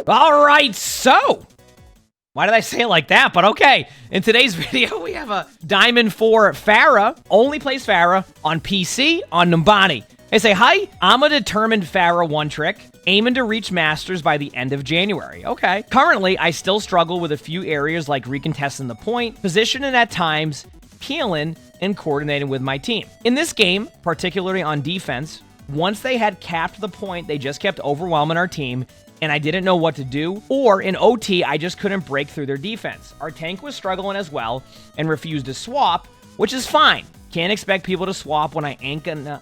All right, so why did I say it like that? But okay, in today's video, we have a Diamond 4 Pharah. Only plays Pharah on PC on Numbani. They say, hi, I'm a determined Pharah one-trick, aiming to reach Masters by the end of January. Okay. Currently, I still struggle with a few areas like recontesting the point, positioning at times, peeling, and coordinating with my team. In this game, particularly on defense, once they had capped the point, they just kept overwhelming our team, and I didn't know what to do, or in OT, I just couldn't break through their defense. Our tank was struggling as well and refused to swap, which is fine. Can't expect people to swap when I ain't gonna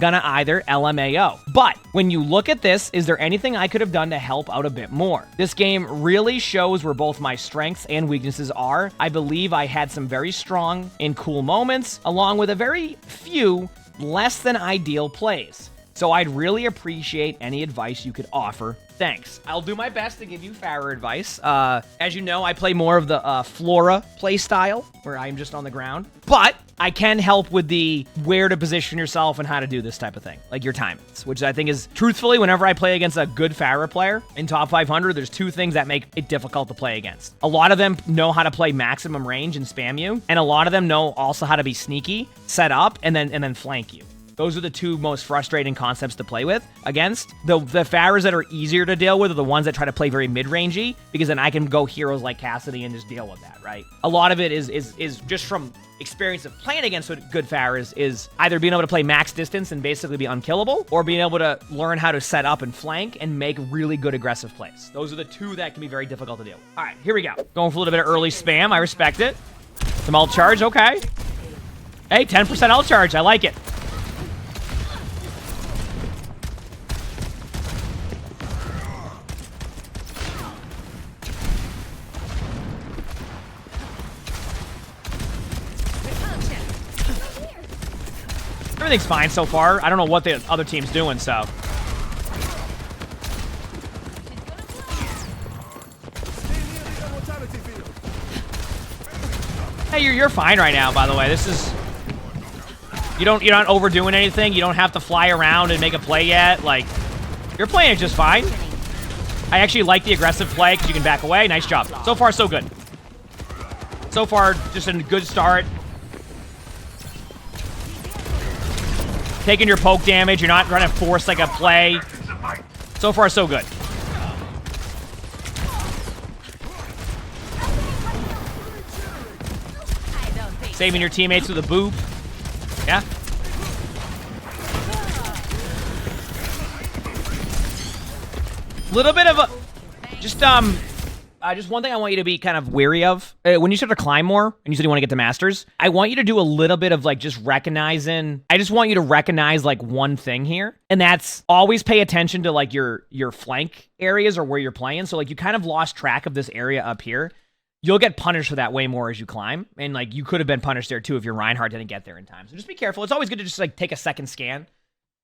either, LMAO. But when you look at this, is there anything I could have done to help out a bit more? This game really shows where both my strengths and weaknesses are. I believe I had some very strong and cool moments, along with a very few less than ideal plays. So I'd really appreciate any advice you could offer. Thanks. I'll do my best to give you Pharah advice. As you know, I play more of the Flora play style, where I'm just on the ground. But I can help with the where to position yourself and how to do this type of thing, like your timings, which I think is, truthfully, whenever I play against a good Pharah player in top 500, there's two things that make it difficult to play against. A lot of them know how to play maximum range and spam you, and a lot of them know also how to be sneaky, set up, and then flank you. Those are the two most frustrating concepts to play with against. The Pharahs that are easier to deal with are the ones that try to play very mid-rangey, because then I can go heroes like Cassidy and just deal with that, right? A lot of it is just from experience of playing against good Pharahs is either being able to play max distance and basically be unkillable, or being able to learn how to set up and flank and make really good aggressive plays. Those are the two that can be very difficult to deal with. All right, here we go. Going for a little bit of early spam. I respect it. Some ult charge, okay. Hey, 10% ult charge. I like it. Everything's fine so far. I don't know what the other team's doing, so. Hey, you're fine right now, by the way. This is... You're not overdoing anything. You don't have to fly around and make a play yet. Like, you're playing it just fine. I actually like the aggressive play because you can back away. Nice job. So far, so good. So far, just a good start. Taking your poke damage, you're not trying to force like a play. So far, so good. Saving your teammates with a boop. Yeah. Little bit of a, just one thing I want you to be kind of wary of. When you start to climb more, and you said you want to get to Masters, I want you to do a little bit of like just recognizing. I just want you to recognize like one thing here, and that's always pay attention to like your flank areas or where you're playing. So like you kind of lost track of this area up here. You'll get punished for that way more as you climb, and like you could have been punished there too if your Reinhardt didn't get there in time. So just be careful. It's always good to just like take a second scan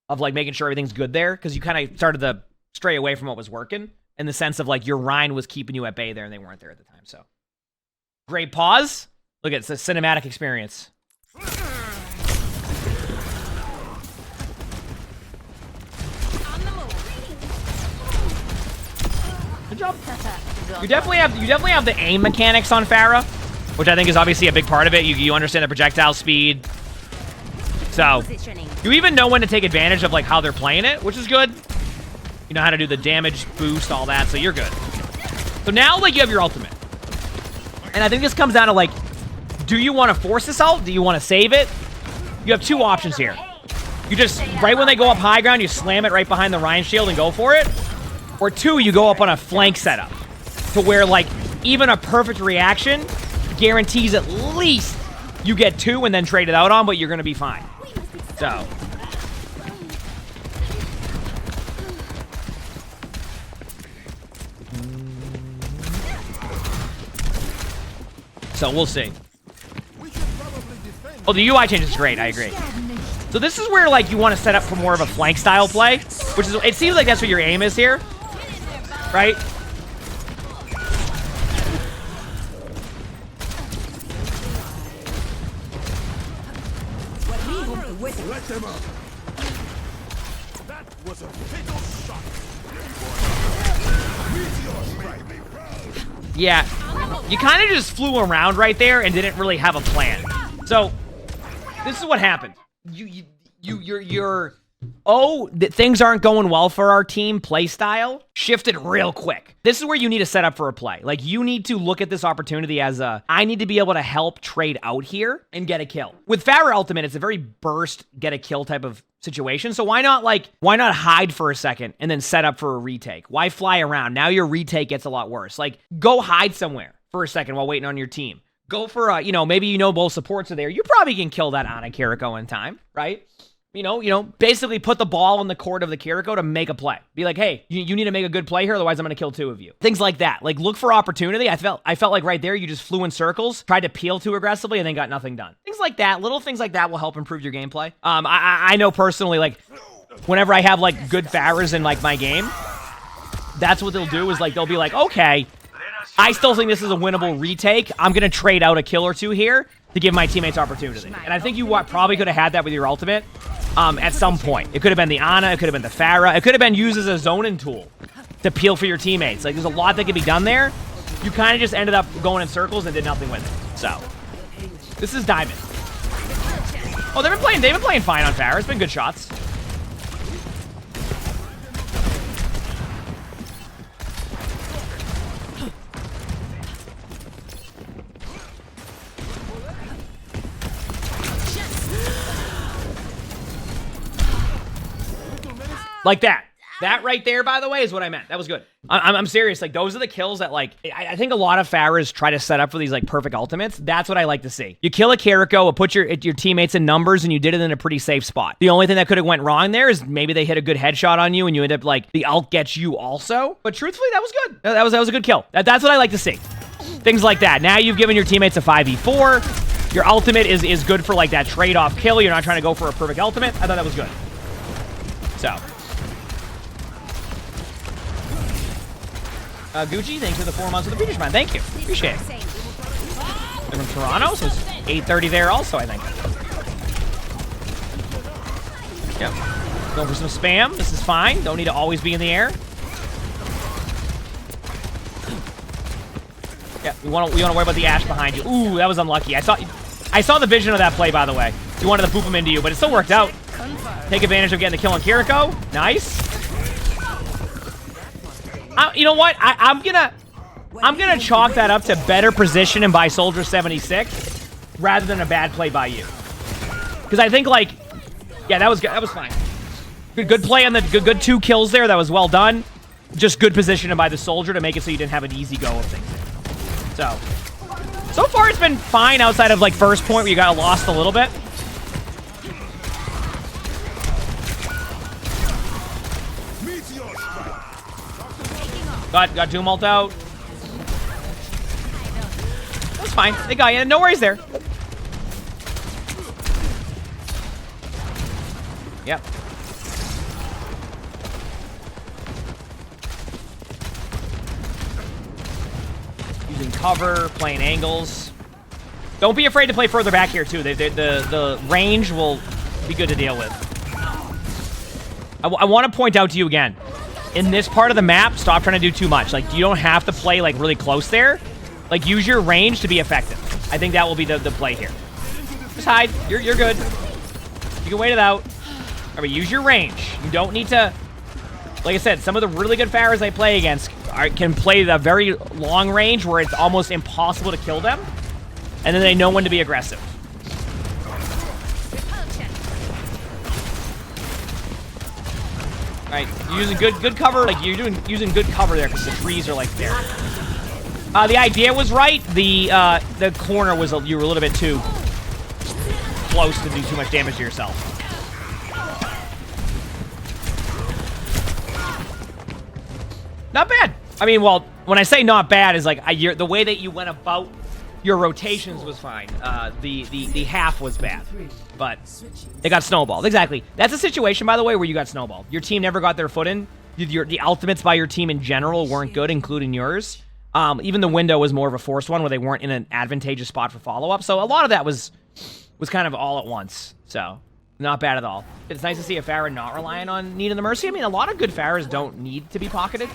of like making sure everything's good there, because you kind of started to stray away from what was working. In the sense of like your Rhine was keeping you at bay there and they weren't there at the time. So great pause. Look, it's a cinematic experience. Good job. You definitely have the aim mechanics on Pharah, which I think is obviously a big part of it. You understand the projectile speed. So you even know when to take advantage of like how they're playing it, which is good. You know how to do the damage boost, all that, so you're good. So now, like, you have your ultimate. And I think this comes down to, like, do you want to force this ult? Do you want to save it? You have two options here. You just, right when they go up high ground, you slam it right behind the Rhine shield and go for it. Or two, you go up on a flank setup to where, like, even a perfect reaction guarantees at least you get two and then trade it out on, but you're going to be fine. So... So we'll see. Oh, the UI change is great. I agree. So this is where like you want to set up for more of a flank style play, which is, it seems like that's what your aim is here, right? Let them up. That was a fatal shot. Yeah, you kind of just flew around right there and didn't really have a plan. So, this is what happened. Things aren't going well for our team play style shifted real quick. This is where you need to set up for a play. Like, you need to look at this opportunity as I need to be able to help trade out here and get a kill. With Pharah ultimate, it's a very burst, get a kill type of situation. So why not hide for a second and then set up for a retake? Why fly around? Now your retake gets a lot worse. Like, go hide somewhere for a second while waiting on your team. Go for maybe both supports are there. You probably can kill that Ana Kiriko in time, right? Basically put the ball in the court of the Kiriko to make a play. Be like, hey, you need to make a good play here, otherwise I'm going to kill 2 of you. Things like that. Like, look for opportunity. I felt like right there you just flew in circles, tried to peel too aggressively, and then got nothing done. Things like that, little things like that will help improve your gameplay. I know personally, like, whenever I have, like, good Pharahs in, like, my game, that's what they'll do is, like, they'll be like, okay, I still think this is a winnable retake. I'm going to trade out a kill or 2 here to give my teammates opportunity. And I think you probably could have had that with your ultimate. At some point. It could have been the Ana, it could have been the Pharah, it could have been used as a zoning tool to peel for your teammates. Like, there's a lot that can be done there. You kind of just ended up going in circles and did nothing with it. So, this is Diamond. Oh, they've been playing fine on Pharah. It's been good shots. Like that. That right there, by the way, is what I meant. That was good. I'm serious. Like, those are the kills that, like, I think a lot of Pharahs try to set up for these, like, perfect ultimates. That's what I like to see. You kill a Kiriko, it puts your teammates in numbers, and you did it in a pretty safe spot. The only thing that could have went wrong there is maybe they hit a good headshot on you, and you end up, like, the ult gets you also. But truthfully, that was good. That was a good kill. That's what I like to see. Things like that. Now you've given your teammates a 5v4. Your ultimate is good for, like, that trade-off kill. You're not trying to go for a perfect ultimate. I thought that was good. So... Gucci, thanks for the 4 months of the British man. Thank you. Appreciate it. They're from Toronto, so it's 8:30 there also, I think. Yep. Going for some spam. This is fine. Don't need to always be in the air. Yeah, we want to worry about the Ashe behind you. Ooh, that was unlucky. I saw the vision of that play, by the way. You wanted to poop him into you, but it still worked out. Take advantage of getting the kill on Kiriko. Nice. You know what? I'm gonna chalk that up to better position and by Soldier 76 rather than a bad play by you. Because I think, like, yeah, that was good. That was fine. Good play on the good 2 kills there. That was well done. Just good positioning by the Soldier to make it so you didn't have an easy go of things. So far it's been fine outside of, like, first point where you got lost a little bit. Got Doom ult out. That's fine. They got you. No worries there. Yep. Using cover, playing angles. Don't be afraid to play further back here, too. The range will be good to deal with. I want to point out to you again. In this part of the map, stop trying to do too much. Like, you don't have to play, like, really close there. Like, use your range to be effective. I think that will be the play here. Just hide. You're good. You can wait it out. All right, use your range. You don't need to... Like I said, some of the really good Pharahs I play against can play the very long range where it's almost impossible to kill them. And then they know when to be aggressive. Right, you're using good cover, like you're using good cover there because the trees are like there. The idea was right. The corner was you were a little bit too close to do too much damage to yourself. Not bad. I mean, well, when I say not bad is like the way that you went about your rotations was fine. The half was bad, but they got snowballed. Exactly. That's a situation, by the way, where you got snowballed. Your team never got their foot in. The ultimates by your team in general weren't good, including yours. Even the window was more of a forced one where they weren't in an advantageous spot for follow-up. So a lot of that was kind of all at once. So not bad at all. It's nice to see a Pharah not relying on Need of the Mercy. I mean, a lot of good Pharahs don't need to be pocketed.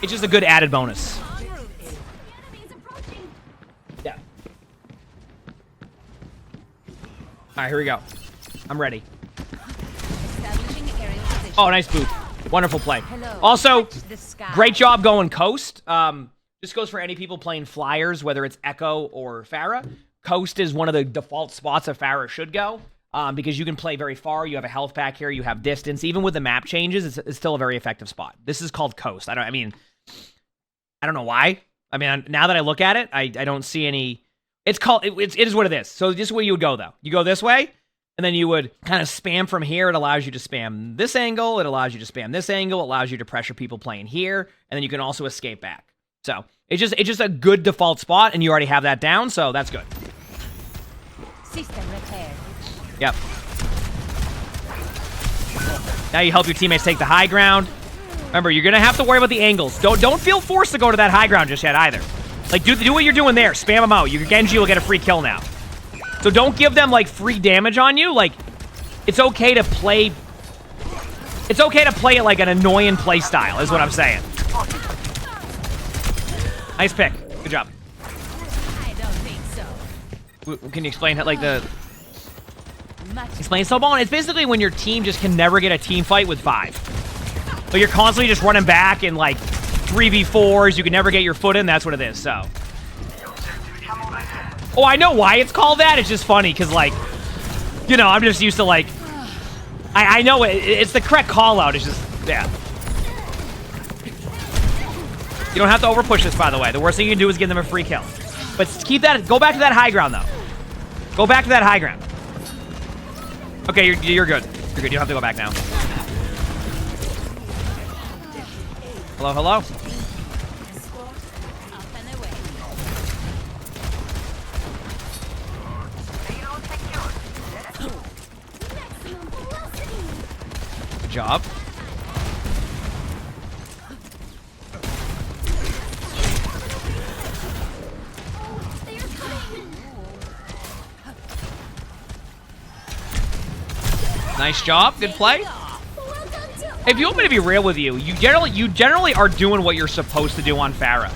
It's just a good added bonus. right, here we go. I'm ready. Oh, nice boot. Wonderful play. Also, great job going coast. This goes for any people playing flyers, whether it's Echo or Pharah. Coast is one of the default spots that Pharah should go. Because you can play very far. You have a health pack here. You have distance. Even with the map changes, it's still a very effective spot. This is called coast. I don't know why. I mean, now that I look at it, I don't see any. It's called. It is what it is. So this is where you would go though. You go this way, and then you would kind of spam from here. It allows you to spam this angle. It allows you to spam this angle. It allows you to pressure people playing here, and then you can also escape back. So it's just a good default spot, and you already have that down. So that's good. System repair. Yep. Now you help your teammates take the high ground. Remember, you're gonna have to worry about the angles. Don't feel forced to go to that high ground just yet either. Like do what you're doing there. Spam them out. Your Genji will get a free kill now. So don't give them like free damage on you. Like it's okay to play. It's okay to play it like an annoying play style. Is what I'm saying. Nice pick. Good job. I don't think so. Can you explain how, like the? Explain snowballing. It's basically when your team just can never get a team fight with 5. But you're constantly just running back in like 3v4s. You can never get your foot in. That's what it is. So. Oh, I know why it's called that. It's just funny because like, you know, I'm just used to like. I know it's the correct call out. It's just yeah. You don't have to overpush this, by the way. The worst thing you can do is give them a free kill. But keep that. Go back to that high ground though. Go back to that high ground. Okay, you're good. You're good. You don't have to go back now. Hello, hello. Good job. Nice job. Good play. If you want me to be real with you, you generally are doing what you're supposed to do on Pharah.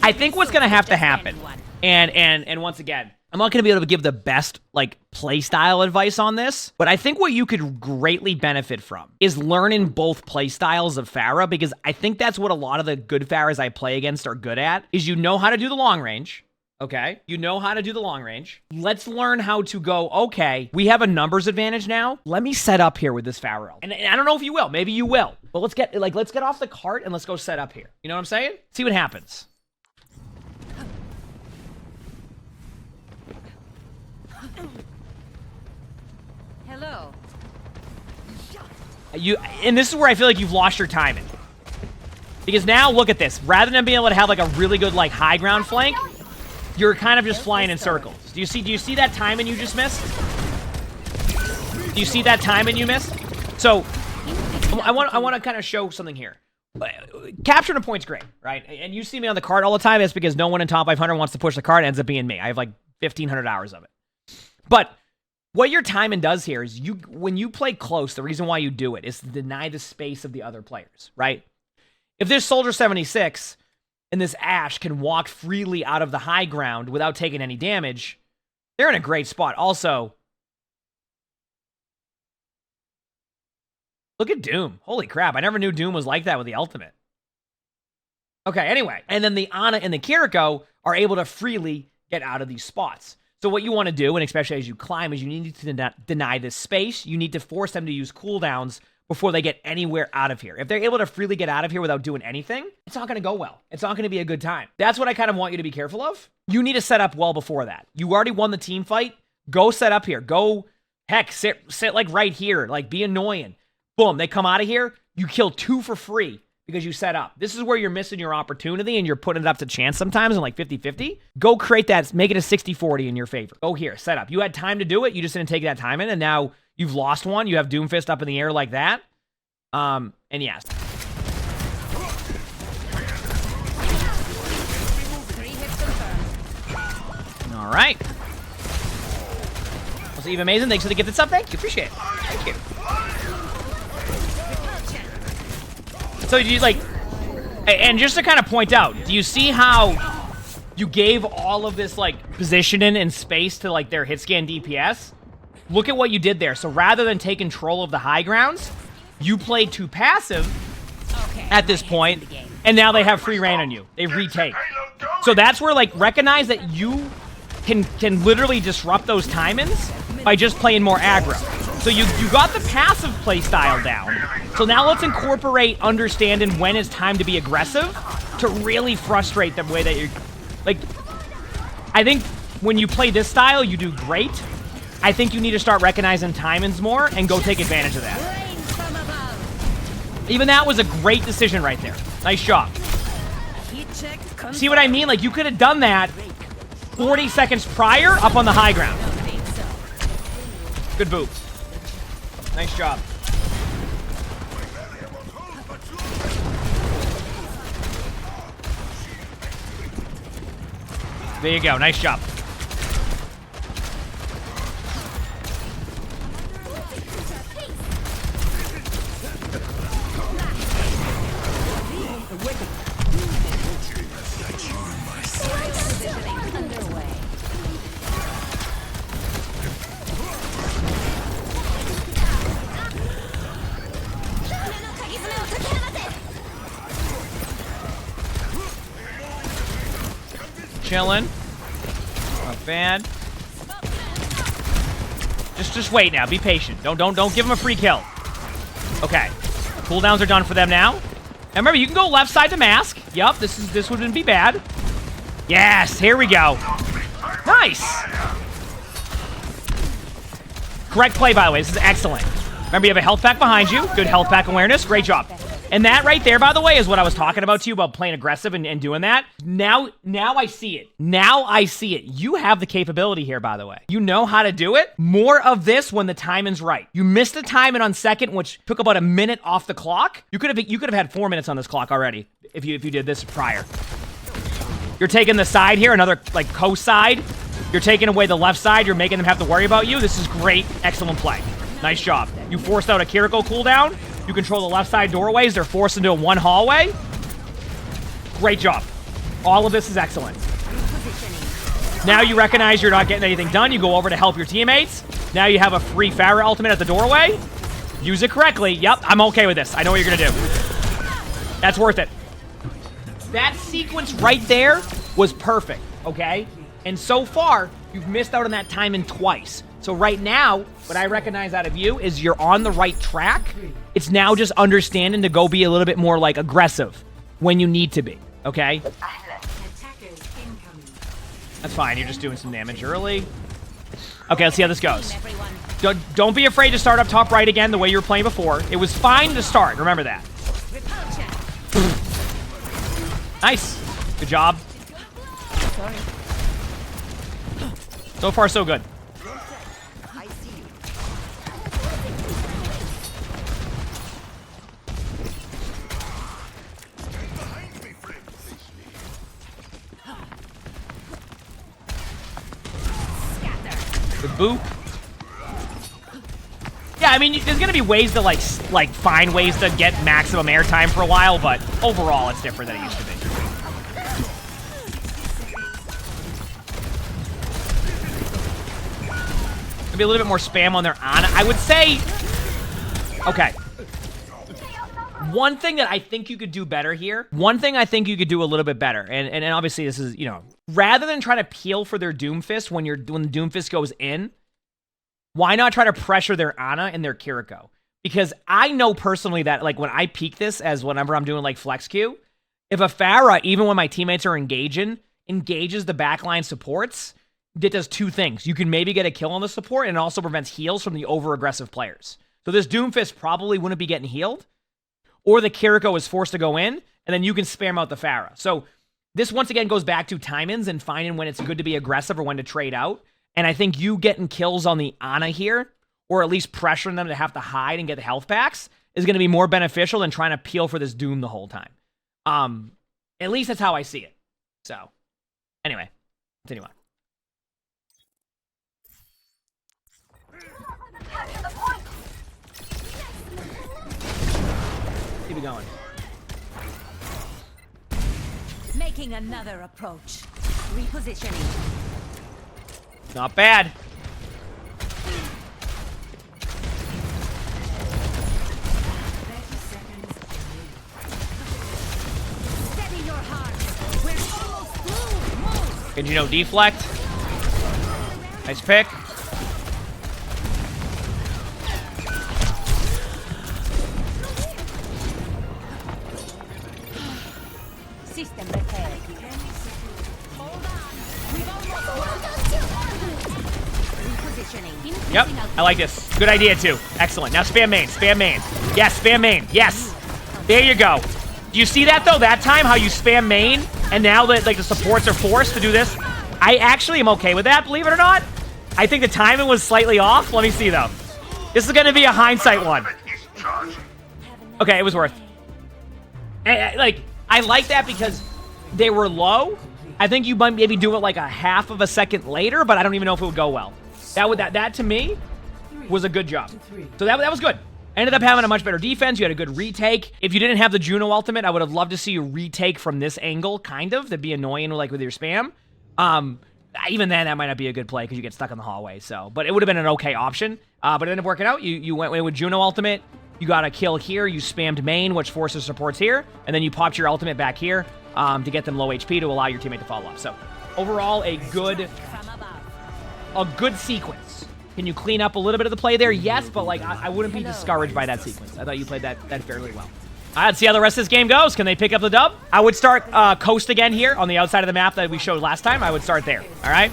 I think what's going to have to happen, and once again, I'm not going to be able to give the best like play style advice on this, but I think what you could greatly benefit from is learning both play styles of Pharah, because I think that's what a lot of the good Pharahs I play against are good at, is you know how to do the long range. Okay, you know how to do the long range. Let's learn how to go, okay, we have a numbers advantage now. Let me set up here with this Pharah. And I don't know if you will. Maybe you will. But let's get off the cart and let's go set up here. You know what I'm saying? See what happens. Hello. And this is where I feel like you've lost your timing. Because now, look at this. Rather than being able to have like a really good like high ground flank, you're kind of just flying in circles. Do you see that timing you just missed? Do you see that timing you missed? So, I want to kind of show something here. Capturing a point's great, right? And you see me on the card all the time. It's because no one in top 500 wants to push the card. It ends up being me. I have like 1,500 hours of it. But what your timing does here is when you play close, the reason why you do it is to deny the space of the other players, right? If this Soldier 76 and this Ashe can walk freely out of the high ground without taking any damage, they're in a great spot. Also, look at Doom. Holy crap, I never knew Doom was like that with the ultimate. Okay, anyway. And then the Ana and the Kiriko are able to freely get out of these spots. So what you want to do, and especially as you climb, is you need to deny this space. You need to force them to use cooldowns before they get anywhere out of here. If they're able to freely get out of here without doing anything, it's not going to go well. It's not going to be a good time. That's what I kind of want you to be careful of. You need to set up well before that. You already won the team fight. Go set up here. Go, heck, sit like right here. Like, be annoying. Boom, they come out of here. You kill 2 for free because you set up. This is where you're missing your opportunity and you're putting it up to chance sometimes in like 50-50. Go create that. Make it a 60-40 in your favor. Go here, set up. You had time to do it. You just didn't take that time in, and now you've lost one. You have Doomfist up in the air like that. And yes. All right. Was Eve amazing? Thanks for the gifted sub. Thank you. Appreciate it. Thank you. So you like, and just to kind of point out, do you see how you gave all of this like positioning and space to like their hit scan DPS? look at what you did there. So rather than take control of the high grounds, you played too passive at this point, and now they have free reign on you. They retake. So that's where, like, recognize that you can literally disrupt those time-ins by just playing more aggro. So you got the passive play style down. So now let's incorporate understanding when it's time to be aggressive to really frustrate the way that you're... Like, I think when you play this style, you do great. I think you need to start recognizing time-ins more and go take advantage of that. Even that was a great decision right there. Nice job. See what I mean? Like, you could have done that 40 seconds prior up on the high ground. Good boot. Nice job. There you go. Nice job. Chilling. Not bad. Just wait now. Be patient. Don't give him a free kill. Okay. Cooldowns are done for them now. And remember, you can go left side to mask. Yup, this wouldn't be bad. Yes, here we go. Nice. Correct play, by the way. This is excellent. Remember, you have a health pack behind you. Good health pack awareness. Great job. And that right there, by the way, is what I was talking about to you about playing aggressive and doing that. Now I see it. Now I see it. You have the capability here, by the way. You know how to do it. More of this when the timing's right. You missed the timing on second, which took about a minute off the clock. You could have had 4 minutes on this clock already if you did this prior. You're taking the side here, another like coast side. You're taking away the left side. You're making them have to worry about you. This is great. Excellent play. Nice job. You forced out a Kiriko cooldown. You control the left side doorways. They're forced into one hallway. Great job. All of this is excellent. Now you recognize you're not getting anything done. You go over to help your teammates. Now you have a free Pharah ultimate at the doorway. Use it correctly. Yep, I'm okay with this. I know what you're going to do. That's worth it. That sequence right there was perfect, okay? And so far, you've missed out on that timing twice. So right now, what I recognize out of you is you're on the right track. It's now just understanding to go be a little bit more, like, aggressive when you need to be, okay? That's fine. You're just doing some damage early. Okay, let's see how this goes. Don't be afraid to start up top right again the way you were playing before. It was fine to start. Remember that. Nice. Good job. So far, so good. The boop. Yeah, I mean, there's gonna be ways to like find ways to get maximum airtime for a while, but overall, it's different than it used to be. Maybe a little bit more spam on their Ana. I would say, okay. One thing that I think you could do better here, one thing I think you could do a little bit better, and obviously this is, you know, rather than try to peel for their Doomfist when the Doomfist goes in, why not try to pressure their Ana and their Kiriko? Because I know personally that, like, when I peek this as whenever I'm doing, like, flex queue, if a Pharah, even when my teammates are engages the backline supports, it does two things. You can maybe get a kill on the support, and it also prevents heals from the over-aggressive players. So this Doomfist probably wouldn't be getting healed, or the Kiriko is forced to go in, and then you can spam out the Pharah. So this, once again, goes back to timings and finding when it's good to be aggressive or when to trade out. And I think you getting kills on the Ana here, or at least pressuring them to have to hide and get the health packs, is going to be more beneficial than trying to peel for this Doom the whole time. At least that's how I see it. So, anyway, continue on. Keep it going. Making another approach. Repositioning. Not bad. And deflect. Nice pick. System repaired. Hold on. We've almost repositioning. Yep, I like this. Good idea, too. Excellent. Now spam main. Spam main. Yes, spam main. Yes. There you go. Do you see that, though? That time, how you spam main, and now that the supports are forced to do this? I actually am okay with that, believe it or not. I think the timing was slightly off. Let me see, though. This is going to be a hindsight one. Okay, it was worth. I like that because they were low. I think you might maybe do it like a half of a second later, but I don't even know if it would go well. That to me was a good job. So that was good. Ended up having a much better defense. You had a good retake. If you didn't have the Juno ultimate, I would have loved to see you retake from this angle, kind of. That'd be annoying, like with your spam. Even then, that might not be a good play because you get stuck in the hallway. So, but it would have been an okay option. But it ended up working out. You went with Juno ultimate. You got a kill here. You spammed main, which forces supports here, and then you popped your ultimate back here to get them low HP to allow your teammate to follow up. So, overall, a good sequence. Can you clean up a little bit of the play there? Yes, but I wouldn't be discouraged by that sequence. I thought you played that fairly well. All right, let's see how the rest of this game goes. Can they pick up the dub? I would start coast again here on the outside of the map that we showed last time. I would start there. All right.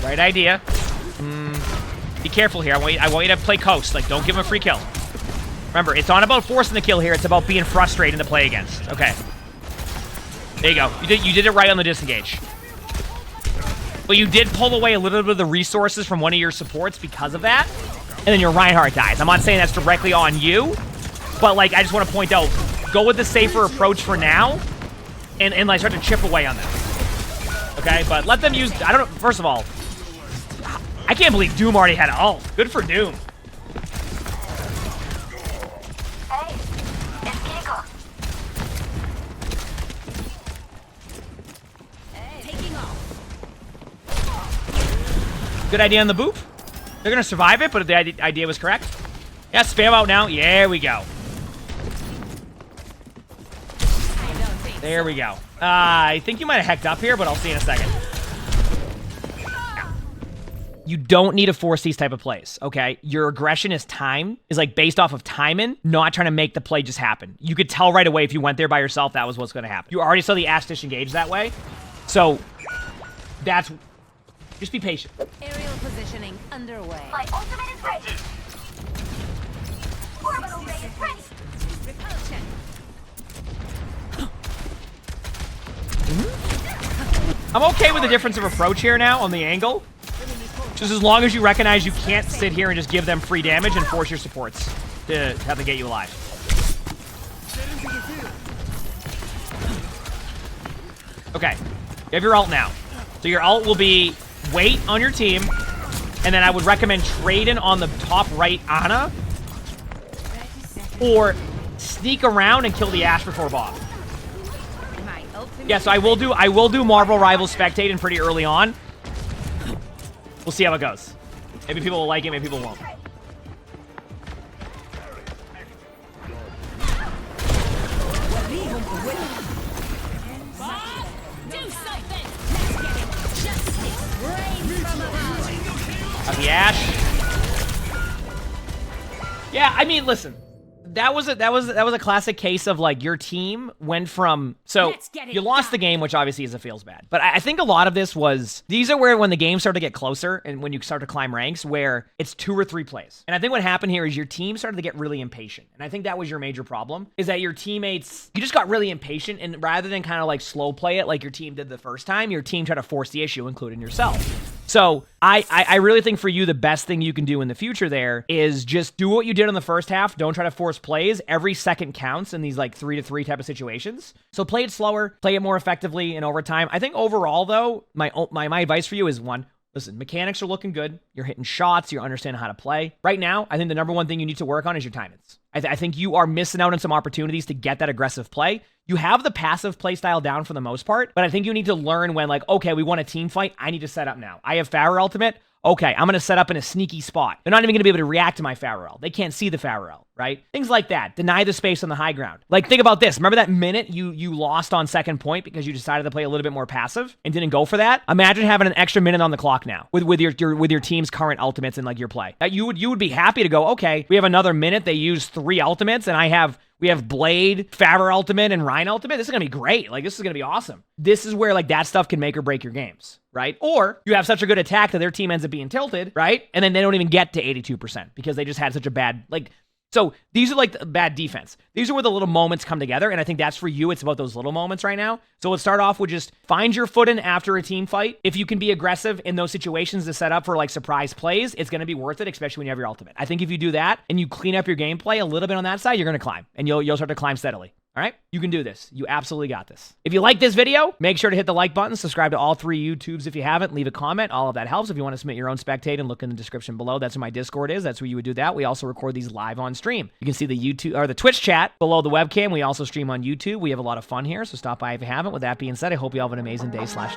Right idea. Be careful here. I want you to play coast. Don't give him a free kill. Remember, it's not about forcing the kill here. It's about being frustrating to play against. Okay. There you go. You did it right on the disengage. But you did pull away a little bit of the resources from one of your supports because of that. And then your Reinhardt dies. I'm not saying that's directly on you. But, I just want to point out, go with the safer approach for now. And start to chip away on them. Okay? But let them use... I don't know. First of all... I can't believe Doom already had ult. Good for Doom. Good idea on the boop. They're going to survive it, but the idea was correct. Yeah, spam out now. There we go. There we go. I think you might have hecked up here, but I'll see in a second. You don't need to force these type of plays, okay? Your aggression is based off of timing, not trying to make the play just happen. You could tell right away if you went there by yourself, that was what's going to happen. You already saw the Ash disengage that way. So, just be patient. Aerial positioning underway. My ultimate is ready. Orbital ray is ready. Repulsion. I'm okay with the difference of approach here now on the angle. Just as long as you recognize you can't sit here and just give them free damage and force your supports to have to get you alive. Okay, you have your ult now. So your ult will be wait on your team, and then I would recommend trading on the top right Ana, or sneak around and kill the Ashe before Bob. Yeah, so I will do Marvel Rivals Spectating pretty early on. We'll see how it goes. Maybe people will like it, maybe people won't. The Ashe. Yeah, I mean, listen. That was a classic case of your team went from you lost the game, which obviously feels bad. But I think a lot of this was these are where when the game started to get closer and when you start to climb ranks where it's 2 or 3 plays. And I think what happened here is your team started to get really impatient. And I think that was your major problem is that your teammates you just got really impatient and rather than kind of slow play it like your team did the first time, your team tried to force the issue, including yourself. So I really think for you, the best thing you can do in the future there is just do what you did in the first half. Don't try to force plays. Every second counts in these 3-to-3 type of situations. So play it slower, play it more effectively in overtime. I think overall though, my advice for you is 1, Listen, mechanics are looking good. You're hitting shots. You're understanding how to play. Right now, I think the number one thing you need to work on is your timings. I think you are missing out on some opportunities to get that aggressive play. You have the passive play style down for the most part, but I think you need to learn when, like, okay, we want a team fight. I need to set up now. I have Pharah ultimate. Okay, I'm going to set up in a sneaky spot. They're not even going to be able to react to my Pharah. They can't see the Pharah, right? Things like that. Deny the space on the high ground. Like, think about this. Remember that minute you lost on second point because you decided to play a little bit more passive and didn't go for that? Imagine having an extra minute on the clock now with your team's current ultimates and like your play. You would be happy to go, okay, we have another minute. They use 3 ultimates and we have Blade, Pharah ultimate, and Rhine ultimate. This is going to be great. Like, this is going to be awesome. This is where, like, that stuff can make or break your games, right? Or you have such a good attack that their team ends up being tilted, right? And then they don't even get to 82% because they just had such a bad, like... So these are like the bad defense. These are where the little moments come together, and I think that's for you. It's about those little moments right now. So let's start off with just find your footing after a team fight. If you can be aggressive in those situations to set up for like surprise plays, it's going to be worth it, especially when you have your ultimate. I think if you do that and you clean up your gameplay a little bit on that side, you're going to climb, and you'll start to climb steadily. All right? You can do this. You absolutely got this. If you like this video, make sure to hit the like button. Subscribe to all 3 YouTubes if you haven't. Leave a comment. All of that helps. If you want to submit your own Spectating, look in the description below. That's where my Discord is. That's where you would do that. We also record these live on stream. You can see the YouTube or the Twitch chat below the webcam. We also stream on YouTube. We have a lot of fun here, so stop by if you haven't. With that being said, I hope you all have an amazing day/night.